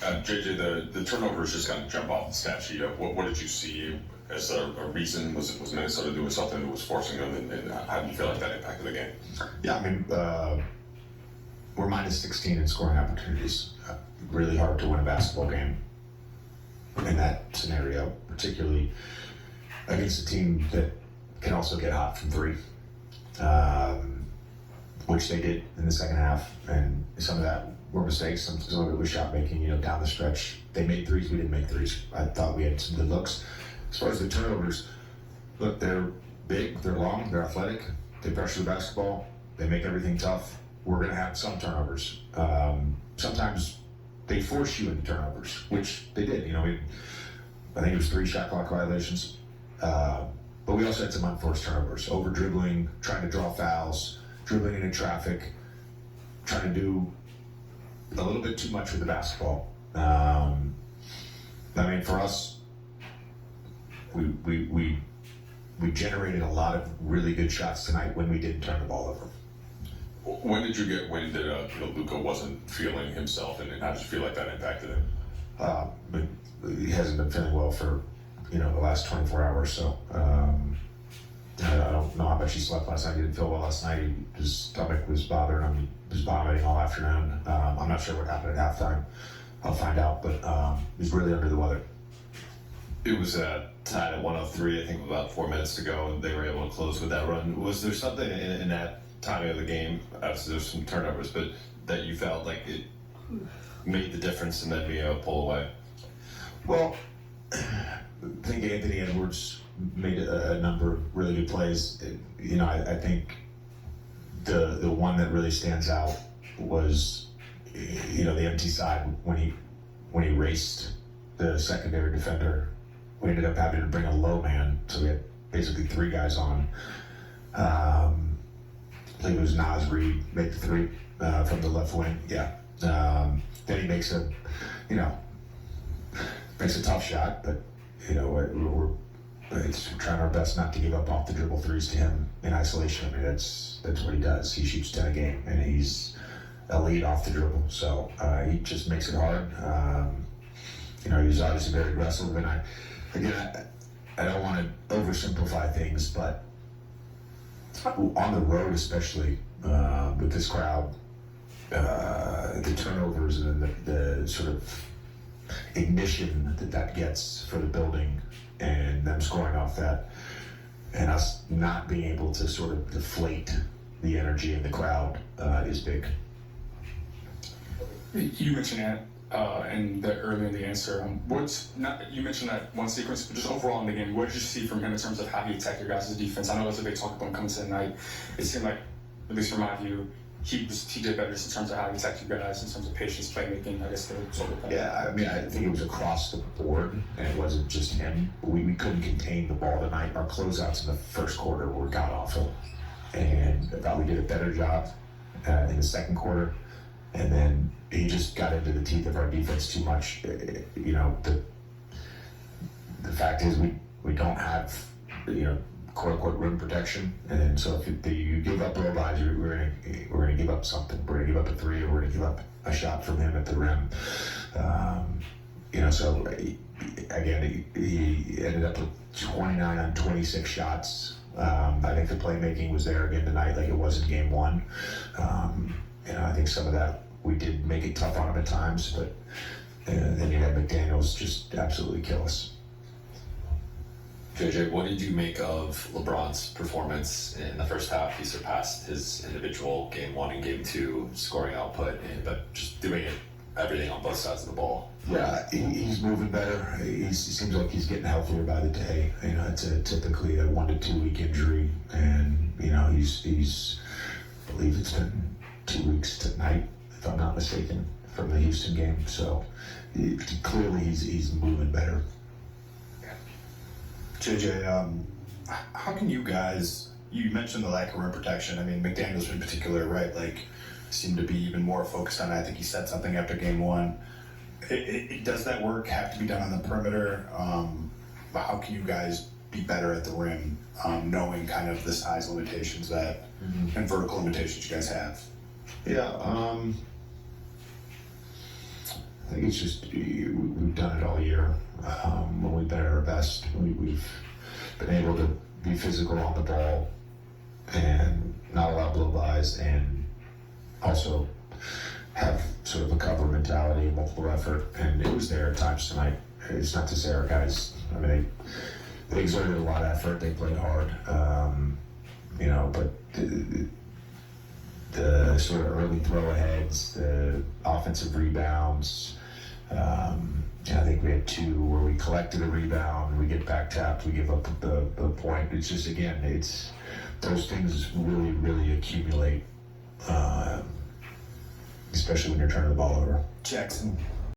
JJ, the turnovers just kind of jump off the stat sheet. What did you see as a reason? Was Minnesota doing something that was forcing them, and how do you feel like that impacted the game? Yeah, I mean, we're minus 16 in scoring opportunities. Really hard to win a basketball game in that scenario, particularly against a team that can also get hot from three, which they did in the second half. And some of that were mistakes. Some of it was shot making, down the stretch. They made threes, we didn't make threes. I thought we had some good looks. As far as the turnovers, look, they're big, they're long, they're athletic, they pressure the basketball, they make everything tough. We're going to have some turnovers. Sometimes they force you into turnovers, which they did. I think it was 3 shot clock violations. But we also had some unforced turnovers, over dribbling, trying to draw fouls, dribbling into traffic, trying to do a little bit too much with the basketball. For us, we generated a lot of really good shots tonight when we didn't turn the ball over. When did you get wind that Luka wasn't feeling himself, and how did you feel like that impacted him? He hasn't been feeling well for the last 24 hours. So I don't know how much he slept last night. He didn't feel well last night. His stomach was bothering him. He was vomiting all afternoon. I'm not sure what happened at halftime. I'll find out, but he's really under the weather. It was tied at 103, I think, with about 4 minutes to go, and they were able to close with that run. Was there something in that timing of the game, obviously there's some turnovers, but that you felt like it made the difference and then being able to pull away? Well, I think Anthony Edwards made a number of really good plays. I think the one that really stands out was, the empty side when he raced the secondary defender. We ended up having to bring a low man, so we had basically 3 guys on. I think it was Naz Reid make the 3 from the left wing. Yeah. Then he makes a tough shot, but we're trying our best not to give up off the dribble threes to him in isolation. That's what he does. He shoots 10 a game, and he's elite off the dribble. So he just makes it hard. He's obviously very aggressive, and I don't want to oversimplify things, but on the road, especially with this crowd, the turnovers and the sort of ignition that gets for the building, and them scoring off that, and us not being able to sort of deflate the energy in the crowd is big. You mentioned that earlier in the answer. You mentioned that one sequence, but just overall in the game, what did you see from him in terms of how he attacked your guys' defense? I know that's a big talking point coming to the night. It seemed like, at least from my view, he did better just in terms of how he attacked you guys, in terms of patience, playmaking, I guess, sort of thing. Yeah, I think it was across the board, and it wasn't just him. We couldn't contain the ball tonight. Our closeouts in the first quarter were god-awful, and I thought we did a better job in the second quarter. And then he just got into the teeth of our defense too much. The fact is we don't have, quote-unquote rim protection. And so if you give up low bodies, we're gonna give up something. We're gonna give up a 3, or we're gonna give up a shot from him at the rim. So again, he ended up with 29 on 26 shots. I think the playmaking was there again tonight, like it was in game 1. I think some of that, we did make it tough on him at times, but then you had McDaniels just absolutely kill us. JJ, what did you make of LeBron's performance in the first half? He surpassed his individual game 1 and game 2 scoring output, but just doing everything on both sides of the ball. Yeah, he's moving better. He seems like he's getting healthier by the day. It's typically a 1 to 2 week injury, and he's I believe it's been 2 weeks tonight, if I'm not mistaken, from the Houston game. So clearly he's moving better. JJ, how can you guys, you mentioned the lack of rim protection. McDaniels in particular, right, seemed to be even more focused on it. I think he said something after game 1. Does that work have to be done on the perimeter? How can you guys be better at the rim, knowing kind of the size limitations and vertical limitations you guys have? Yeah, I think it's just we've done it all year. When we've been at our best, we've been able to be physical on the ball and not allow blow-bys, and also have sort of a cover mentality, multiple effort, and it was there at times tonight. It's not to say our guys, I mean, they exerted a lot of effort, they played hard, but the sort of early throw-aheads, the offensive rebounds, I think we had 2 where we collected a rebound, we get back tapped, we give up the point. It's just, again, it's those things really, really accumulate, especially when you're turning the ball over. Jackson,